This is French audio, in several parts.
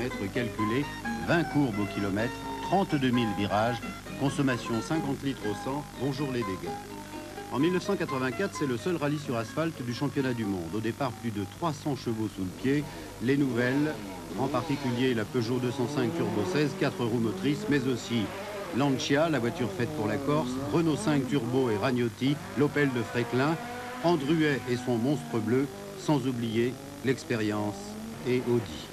paramètres calculés, 20 courbes au kilomètre, 32 000 virages, consommation 50 litres au 100, bonjour les dégâts. En 1984, c'est le seul rallye sur asphalte du championnat du monde. Au départ, plus de 300 chevaux sous le pied, les nouvelles, en particulier la Peugeot 205 Turbo 16, 4 roues motrices, mais aussi Lancia, la voiture faite pour la Corse, Renault 5 Turbo et Ragnotti, l'Opel de Fréquelin, Andruet et son monstre bleu, sans oublier l'expérience et Audi.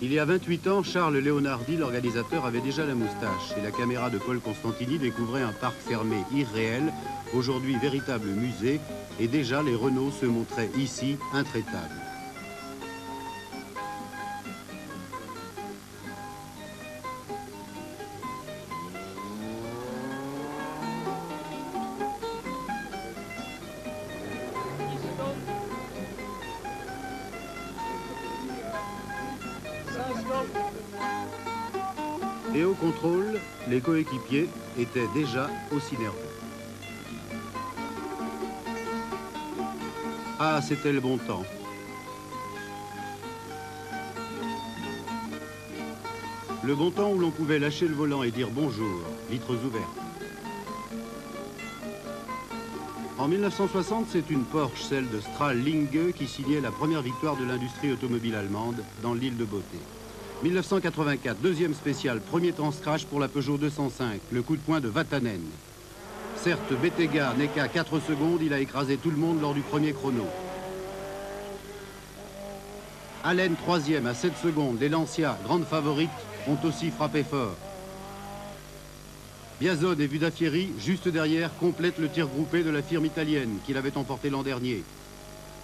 Il y a 28 ans, Charles Leonardi, l'organisateur, avait déjà la moustache et la caméra de Paul Constantini découvrait un parc fermé irréel, aujourd'hui véritable musée, et déjà les Renault se montraient ici intraitables. Et au contrôle, les coéquipiers étaient déjà aussi nerveux. Ah, c'était le bon temps. Le bon temps où l'on pouvait lâcher le volant et dire bonjour, vitres ouvertes. En 1960, c'est une Porsche, celle de Strahl-Linge, qui signait la première victoire de l'industrie automobile allemande dans l'île de Beauté. 1984, deuxième spécial, premier temps scratch pour la Peugeot 205, le coup de poing de Vatanen. Certes, Bettega n'est qu'à 4 secondes, il a écrasé tout le monde lors du premier chrono. Allen, troisième, à 7 secondes, les Lancia, grande favorite, ont aussi frappé fort. Biasone et Vudafieri, juste derrière, complètent le tir groupé de la firme italienne, qui l'avait emporté l'an dernier.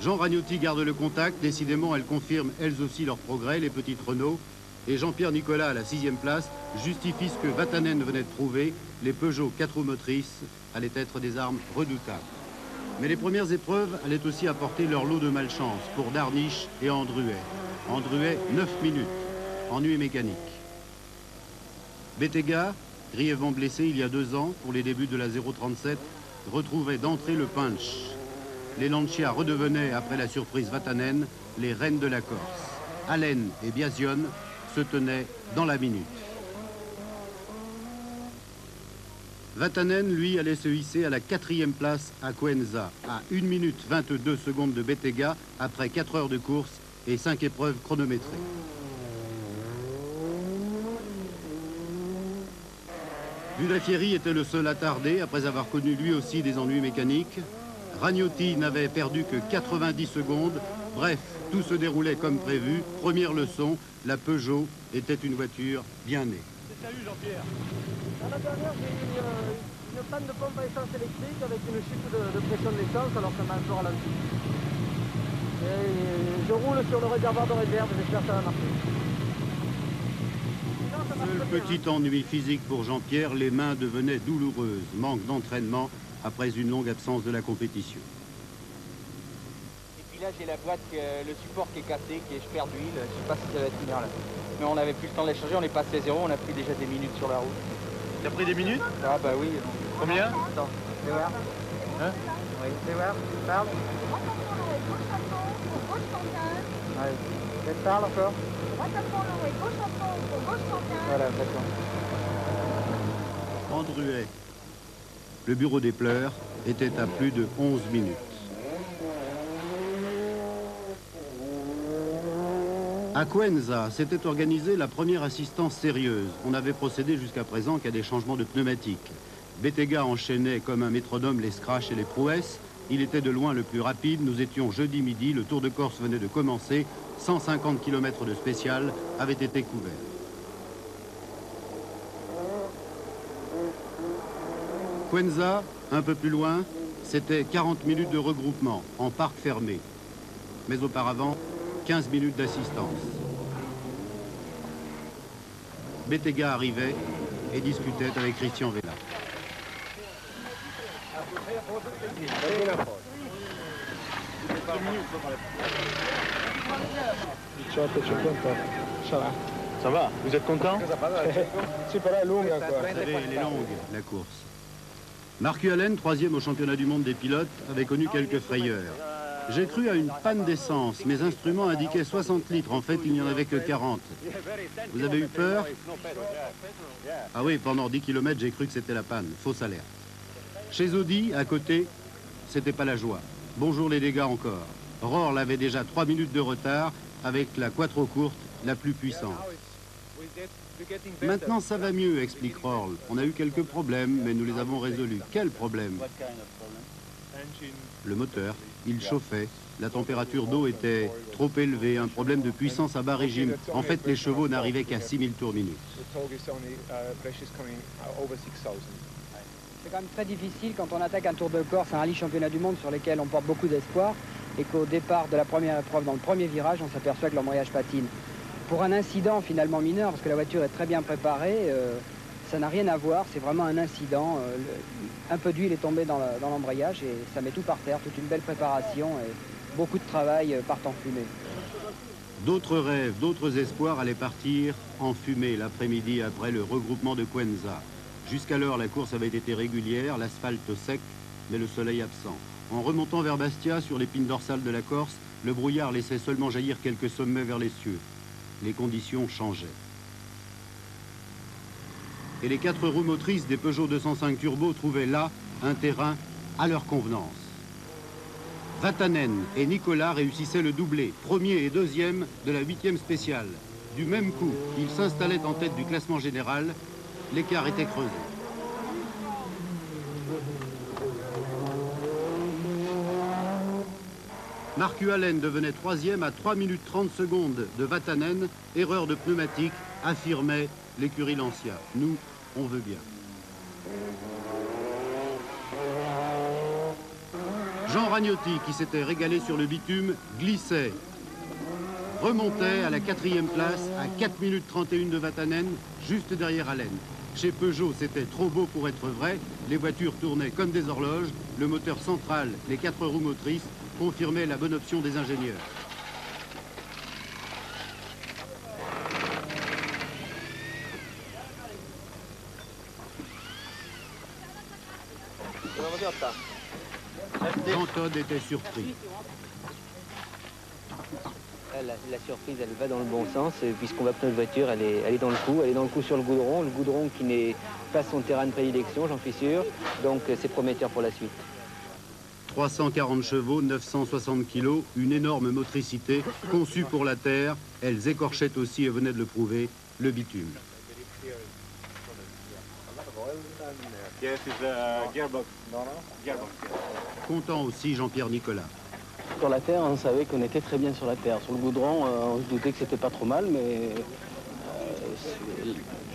Jean Ragnotti garde le contact, décidément elles confirment elles aussi leur progrès, les petites Renault. Et Jean-Pierre Nicolas à la 6e place justifie ce que Vatanen venait de prouver, les Peugeot 4 roues motrices allaient être des armes redoutables. Mais les premières épreuves allaient aussi apporter leur lot de malchance pour Darniche et Andruet. Andruet, 9 minutes, ennui mécanique. Bettega, grièvement blessé il y a 2 ans pour les débuts de la 037, retrouvait d'entrée le punch. Les Lancia redevenaient, après la surprise Vatanen, les reines de la Corse. Allen et Biasione se tenaient dans la minute. Vatanen, lui, allait se hisser à la 4e place à Coenza, à 1 minute 22 secondes de Bettega, après 4 heures de course et 5 épreuves chronométrées. Vudafieri était le seul attardé, après avoir connu lui aussi des ennuis mécaniques. Ragnotti n'avait perdu que 90 secondes. Bref, tout se déroulait comme prévu. Première leçon, la Peugeot était une voiture bien née. Salut Jean-Pierre. La dernière, j'ai eu une panne de pompe à essence électrique avec une chute de pression de l'essence alors que m'a un peu ralenti. Et je roule sur le réservoir de réserve, j'espère que ça va marcher. Seul petit ennui physique pour Jean-Pierre, les mains devenaient douloureuses, manque d'entraînement après une longue absence de la compétition. Et puis là j'ai la boîte, le support qui est cassé, je perds d'huile, je sais pas si ça va tenir là. Mais on n'avait plus le temps de la changer, on est passé à 0, on a pris déjà des minutes sur la route. T'as pris des minutes? Ah bah oui. Combien? Attends, fais voir. Hein? Oui, fais voir, parle. Ouais, fais parle encore. Voilà, d'accord. Andruet. Le bureau des pleurs était à plus de 11 minutes. À Coenza s'était organisée la première assistance sérieuse. On n'avait procédé jusqu'à présent qu'à des changements de pneumatiques. Bettega enchaînait comme un métronome les scratchs et les prouesses. Il était de loin le plus rapide. Nous étions jeudi midi. Le Tour de Corse venait de commencer. 150 km de spécial avaient été couverts. Coenza, un peu plus loin, c'était 40 minutes de regroupement en parc fermé. Mais auparavant, 15 minutes d'assistance. Bettega arrivait et discutait avec Christian Vella. Ça va? Vous êtes content? Vous savez, elle est longue, la course. Marcus Allen, 3e au championnat du monde des pilotes, avait connu quelques frayeurs. J'ai cru à une panne d'essence. Mes instruments indiquaient 60 litres. En fait, il n'y en avait que 40. Vous avez eu peur? Ah oui, pendant 10 km, j'ai cru que c'était la panne. Fausse alerte. Chez Audi, à côté, c'était pas la joie. Bonjour les dégâts encore. Rohrl avait déjà 3 minutes de retard avec la quattro courte, la plus puissante. Maintenant, ça va mieux, explique Rohrl. On a eu quelques problèmes, mais nous les avons résolus. Quels problèmes? Le moteur, il chauffait. La température d'eau était trop élevée, un problème de puissance à bas régime. En fait, les chevaux n'arrivaient qu'à 6000 tours minute. C'est quand même très difficile quand on attaque un Tour de Corse, un rallye championnat du monde sur lequel on porte beaucoup d'espoir et qu'au départ de la première épreuve, dans le premier virage, on s'aperçoit que l'embrayage patine. Pour un incident finalement mineur, parce que la voiture est très bien préparée, ça n'a rien à voir, c'est vraiment un incident. Un peu d'huile est tombée dans l'embrayage et ça met tout par terre, toute une belle préparation et beaucoup de travail partent en fumée. D'autres rêves, d'autres espoirs allaient partir en fumée l'après-midi après le regroupement de Cuenza. Jusqu'alors, la course avait été régulière, l'asphalte sec, mais le soleil absent. En remontant vers Bastia, sur l'épine dorsale de la Corse, le brouillard laissait seulement jaillir quelques sommets vers les cieux. Les conditions changeaient. Et les 4 roues motrices des Peugeot 205 Turbo trouvaient là un terrain à leur convenance. Vatanen et Nicolas réussissaient le doublé, 1er et 2e de la 8e spéciale. Du même coup, ils s'installaient en tête du classement général. L'écart était creusé. Marcus Allen devenait 3e à 3 minutes 30 secondes de Vatanen. Erreur de pneumatique, affirmait l'écurie Lancia. Nous, on veut bien. Jean Ragnotti, qui s'était régalé sur le bitume, glissait, remontait à la 4e place à 4 minutes 31 de Vatanen, juste derrière Allen. Chez Peugeot, c'était trop beau pour être vrai. Les voitures tournaient comme des horloges. Le moteur central, les 4 roues motrices, confirmaient la bonne option des ingénieurs. Jean Todt était surpris. La surprise, elle va dans le bon sens, puisqu'on va prendre notre voiture, elle est dans le coup sur le goudron qui n'est pas son terrain de prédilection, j'en suis sûr, donc c'est prometteur pour la suite. 340 chevaux, 960 kilos, une énorme motricité, conçue pour la terre, elles écorchaient aussi, et venaient de le prouver, le bitume. Content aussi Jean-Pierre Nicolas. Sur la terre, on savait qu'on était très bien sur la terre. Sur le goudron, on se doutait que c'était pas trop mal, mais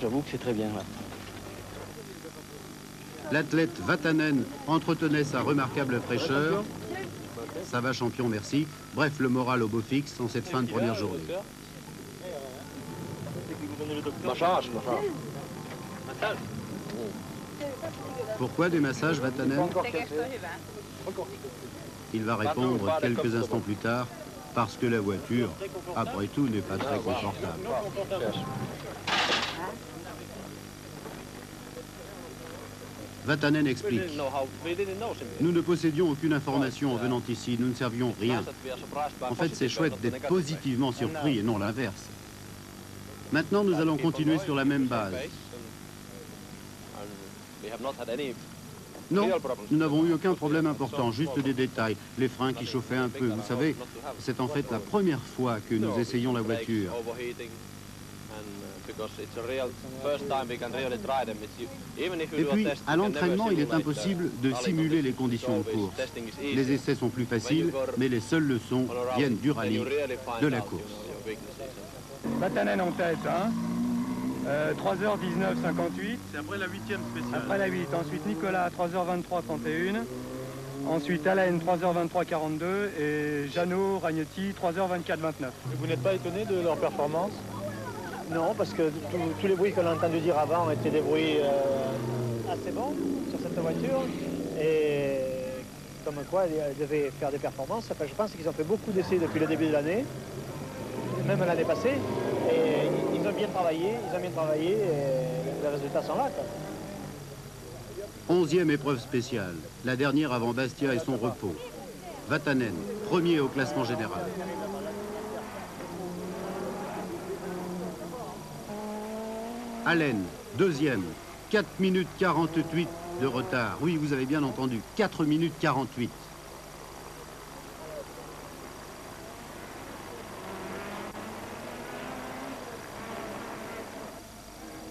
j'avoue que c'est très bien là. L'athlète Vatanen entretenait sa remarquable fraîcheur. Ça va champion, merci. Bref, le moral au beau fixe en cette fin de première journée. Massage. Pourquoi des massages, Vatanen? Il va répondre quelques instants plus tard, parce que la voiture, après tout, n'est pas très confortable. Vatanen explique. Nous ne possédions aucune information en venant ici, nous ne servions rien. En fait, c'est chouette d'être positivement surpris et non l'inverse. Maintenant, nous allons continuer sur la même base. Non, nous n'avons eu aucun problème important, juste des détails. Les freins qui chauffaient un peu. Vous savez, c'est en fait la première fois que nous essayons la voiture. Et puis, à l'entraînement, il est impossible de simuler les conditions de course. Les essais sont plus faciles, mais les seules leçons viennent du rallye, de la course. Vatanen en tête, hein. 3h19,58. C'est après la 8e spéciale. Après la 8. Ensuite Nicolas 3h23,31. Ensuite Allen 3h23,42 et Jeannot Ragnotti 3h24,29. Vous n'êtes pas étonné de leur performance? Non, parce que tous les bruits qu'on a entendu dire avant étaient des bruits assez bons sur cette voiture. Et comme quoi, ils devaient faire des performances. Enfin, je pense qu'ils ont fait beaucoup d'essais depuis le début de l'année, même l'année passée. Et ils ont bien travaillé, et les résultats sont là, quoi. 11e épreuve spéciale, la dernière avant Bastia et son repos. Vatanen, premier au classement général. Allen, deuxième, 4 minutes 48 de retard. Oui, vous avez bien entendu, 4 minutes 48.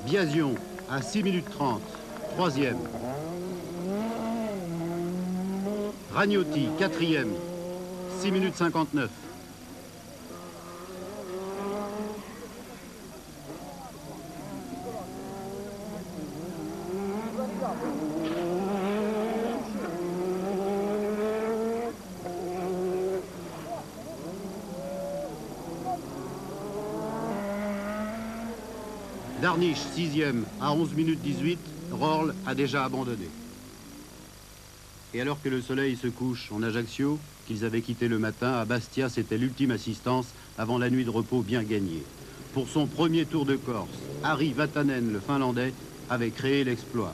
Biasion, à 6 minutes 30, troisième. Ragnotti, quatrième, 6 minutes 59. Darniche, sixième, à 11 minutes 18, Rorl a déjà abandonné. Et alors que le soleil se couche en Ajaccio, qu'ils avaient quitté le matin, à Bastia, c'était l'ultime assistance avant la nuit de repos bien gagnée. Pour son premier Tour de Corse, Harri Vatanen, le Finlandais, avait créé l'exploit.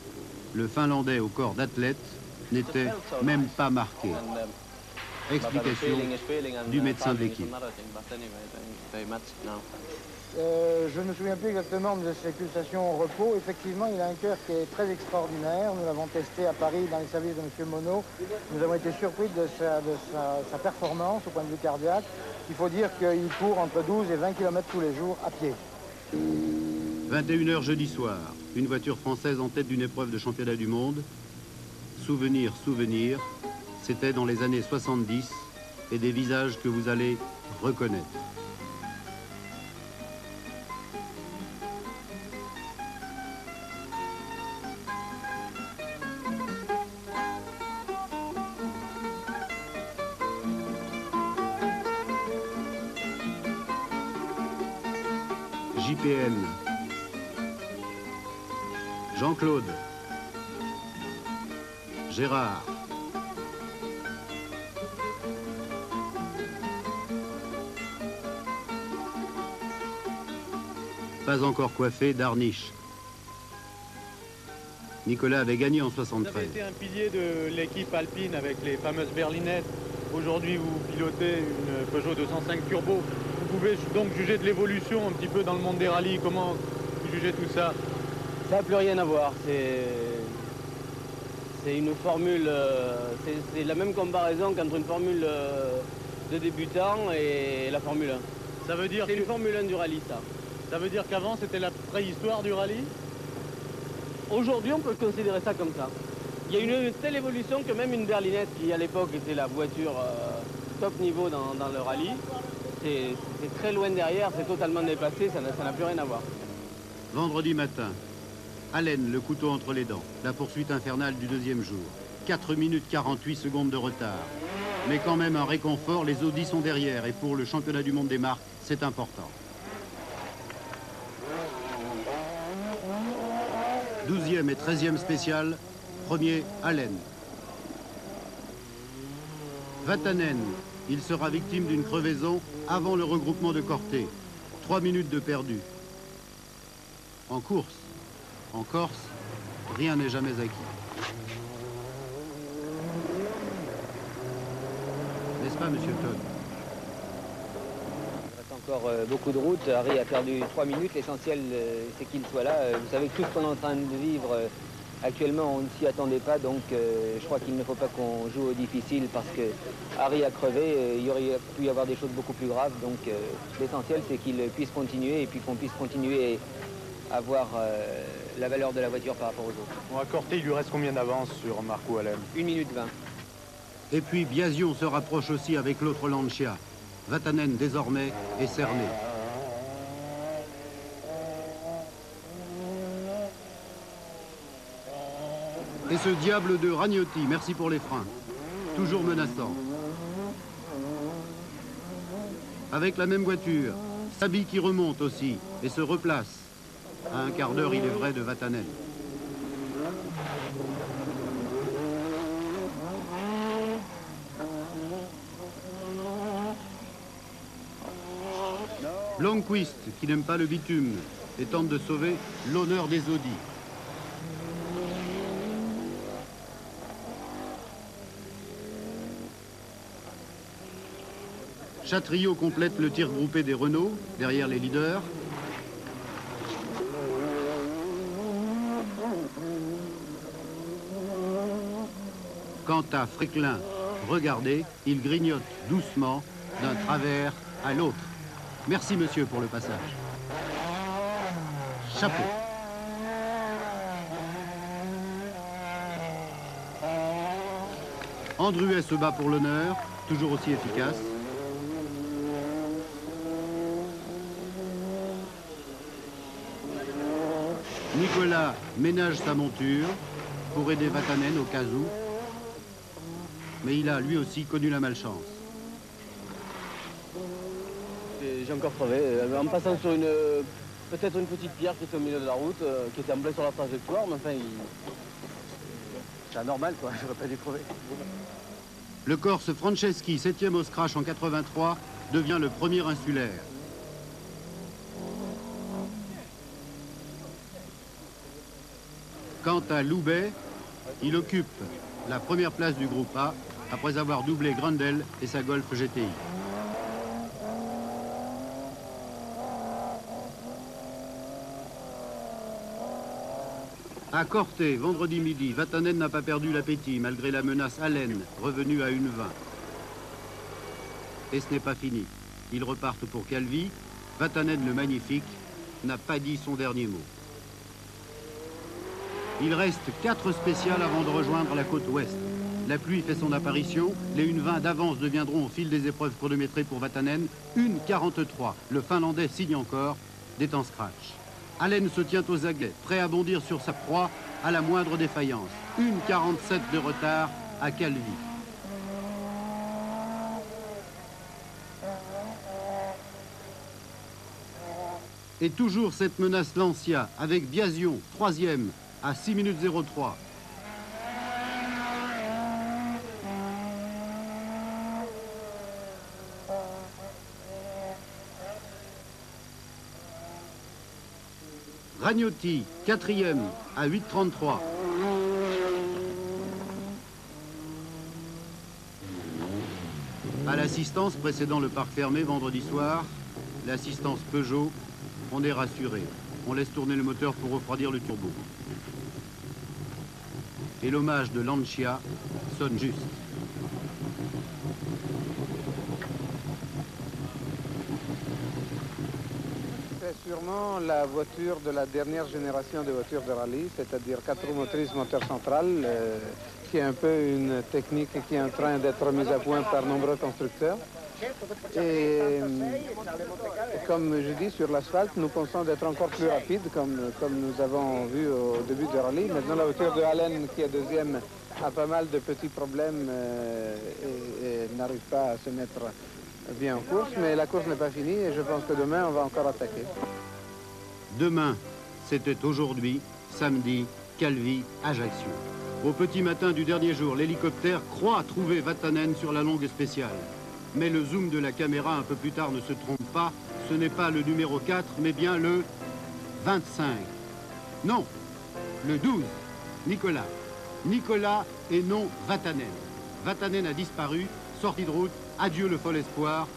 Le Finlandais au corps d'athlète n'était même pas marqué. Explication du médecin de l'équipe. Je ne me souviens plus exactement de ses pulsations au repos. Effectivement, il a un cœur qui est très extraordinaire. Nous l'avons testé à Paris dans les services de M. Monod. Nous avons été surpris de sa performance au point de vue cardiaque. Il faut dire qu'il court entre 12 et 20 km tous les jours à pied. 21h jeudi soir, une voiture française en tête d'une épreuve de championnat du monde. Souvenir, souvenir, c'était dans les années 70 et des visages que vous allez reconnaître. JPN, Jean-Claude, Gérard, pas encore coiffé, Darniche. Nicolas avait gagné en 73. Vous avez été un pilier de l'équipe alpine avec les fameuses berlinettes. Aujourd'hui, vous pilotez une Peugeot 205 Turbo. Vous pouvez donc juger de l'évolution un petit peu dans le monde des rallyes. Comment vous jugez tout ça? Ça n'a plus rien à voir. C'est une formule, c'est la même comparaison qu'entre une formule de débutant et la Formule 1. Ça veut dire C'est une Formule 1 du rallye, ça. Ça veut dire qu'avant, c'était la préhistoire du rallye? Aujourd'hui, on peut considérer ça comme ça. Il y a une telle évolution que même une berlinette, qui à l'époque était la voiture top niveau dans le rallye, c'est très loin derrière, c'est totalement dépassé, ça n'a plus rien à voir. Vendredi matin, Allen, le couteau entre les dents, la poursuite infernale du deuxième jour. 4 minutes 48 secondes de retard. Mais quand même un réconfort, les Audi sont derrière et pour le championnat du monde des marques, c'est important. 12e et 13e spécial, premier Allen. Vatanen, il sera victime d'une crevaison avant le regroupement de Corté. 3 minutes de perdu. En course, en Corse, rien n'est jamais acquis. N'est-ce pas, monsieur Todd? Il reste encore beaucoup de route. Harri a perdu 3 minutes. L'essentiel, c'est qu'il soit là. Vous savez que tout ce qu'on est en train de vivre actuellement, on ne s'y attendait pas. Donc, je crois qu'il ne faut pas qu'on joue au difficile parce que Harri a crevé. Il y aurait pu y avoir des choses beaucoup plus graves. Donc, l'essentiel, c'est qu'il puisse continuer et puis qu'on puisse continuer à voir la valeur de la voiture par rapport aux autres. Bon, à Corté, il lui reste combien d'avance sur Marco Allen? 1 minute 20. Et puis Biasion se rapproche aussi avec l'autre Lancia. Vatanen désormais est cerné. Et ce diable de Ragnotti, merci pour les freins. Toujours menaçant. Avec la même voiture, Sabi qui remonte aussi et se replace. À un quart d'heure, il est vrai, de Vatanen. Blomqvist, qui n'aime pas le bitume, et tente de sauver l'honneur des Audi. Chatriot complète le tir groupé des Renault, derrière les leaders. Quant à Fréquelin, regardez, il grignote doucement d'un travers à l'autre. Merci monsieur pour le passage. Chapeau. Andruet se bat pour l'honneur, toujours aussi efficace. Nicolas ménage sa monture pour aider Vatanen au cas où. Mais il a lui aussi connu la malchance. J'ai encore crevé, en passant sur peut-être une petite pierre qui était au milieu de la route, qui était en plein sur la trajectoire, mais enfin, c'est anormal quoi, j'aurais pas dû crever. Le Corse Franceschi, 7e au scratch en 83, devient le premier insulaire. Quant à Loubet, il occupe la première place du groupe A après avoir doublé Grundel et sa Golf GTI. À Corté, vendredi midi, Vatanen n'a pas perdu l'appétit malgré la menace Allen, revenue à 1,20. Et ce n'est pas fini. Ils repartent pour Calvi. Vatanen, le magnifique, n'a pas dit son dernier mot. Il reste 4 spéciales avant de rejoindre la côte ouest. La pluie fait son apparition. Les 1,20 d'avance deviendront au fil des épreuves chronométrées pour Vatanen 1,43. Le Finlandais signe encore des temps scratch. Allen se tient aux aguets, prêt à bondir sur sa proie à la moindre défaillance. 1,47 de retard à Calvi. Et toujours cette menace Lancia avec Biasion, 3e à 6 minutes 03. Ragnotti, 4e à 8,33. À l'assistance précédant le parc fermé vendredi soir, l'assistance Peugeot, on est rassuré. On laisse tourner le moteur pour refroidir le turbo. Et l'hommage de Lancia sonne juste. C'est sûrement la voiture de la dernière génération de voitures de rallye, c'est-à-dire 4 roues motrices, moteur central, qui est un peu une technique qui est en train d'être mise à point par nombreux constructeurs. Et comme je dis, sur l'asphalte, nous pensons d'être encore plus rapide, comme nous avons vu au début du rallye. Maintenant, la voiture de Allen, qui est deuxième, a pas mal de petits problèmes et n'arrive pas à se mettre bien en course. Mais la course n'est pas finie et je pense que demain, on va encore attaquer. Demain, c'était aujourd'hui, samedi, Calvi, Ajaccio. Au petit matin du dernier jour, l'hélicoptère croit trouver Vatanen sur la longue spéciale. Mais le zoom de la caméra un peu plus tard ne se trompe pas. Ce n'est pas le numéro 4, mais bien le 25. Non, le 12, Nicolas. Nicolas et non Vatanen. Vatanen a disparu, sortie de route, adieu le fol espoir,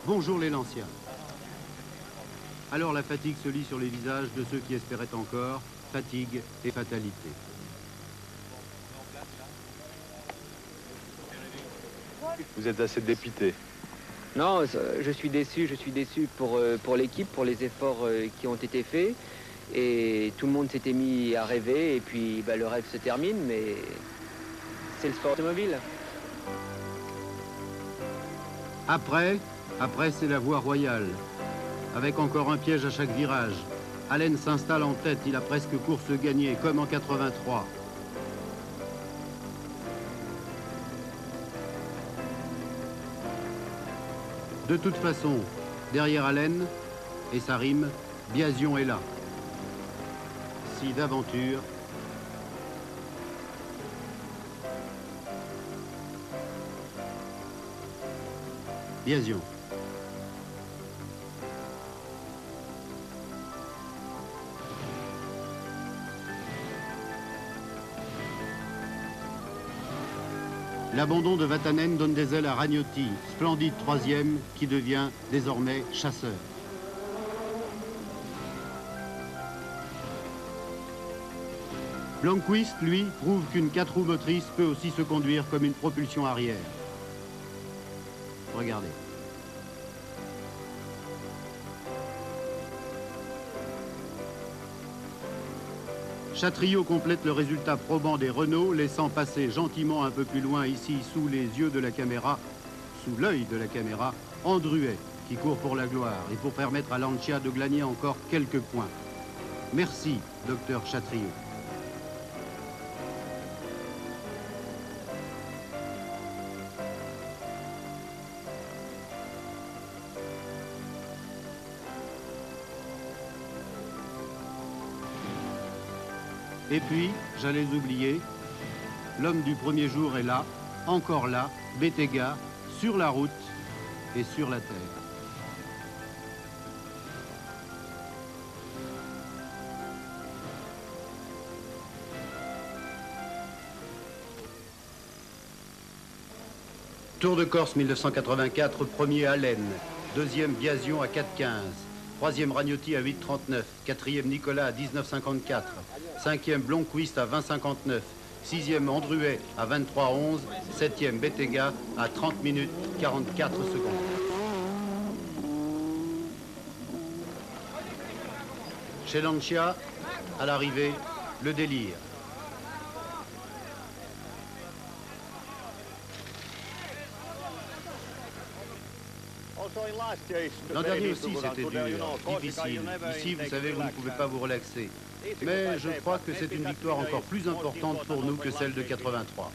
bonjour les Lanciens. Alors la fatigue se lit sur les visages de ceux qui espéraient encore, fatigue et fatalité. Vous êtes assez dépité. Non, je suis déçu pour l'équipe, pour les efforts qui ont été faits. Et tout le monde s'était mis à rêver et puis le rêve se termine, mais c'est le sport automobile. Après c'est la voie royale, avec encore un piège à chaque virage. Allen s'installe en tête, il a presque course gagnée, comme en 83. De toute façon, derrière Allen, et ça rime, Biasion est là. Si d'aventure, Biasion. L'abandon de Vatanen donne des ailes à Ragnotti, splendide troisième qui devient désormais chasseur. Blomqvist, lui, prouve qu'une 4 roues motrice peut aussi se conduire comme une propulsion arrière. Regardez. Chatriot complète le résultat probant des Renault, laissant passer gentiment un peu plus loin ici, sous les yeux de la caméra, sous l'œil de la caméra, Andruet, qui court pour la gloire et pour permettre à Lancia de gagner encore quelques points. Merci, docteur Chatriot. Et puis, j'allais oublier, l'homme du premier jour est là, encore là, Bettega, sur la route et sur la terre. Tour de Corse 1984, premier Allen, deuxième Biasion à 4,15, troisième Ragnotti à 8,39, quatrième Nicolas à 19,54, cinquième Blomqvist à 20,59, sixième Andruet à 23,11, septième Bettega à 30 minutes 44 secondes. Chez Lancia, à l'arrivée, le délire. L'an dernier aussi, c'était dur, difficile. Ici, vous savez, vous ne pouvez pas vous relaxer. Mais je crois que c'est une victoire encore plus importante pour nous que celle de 83.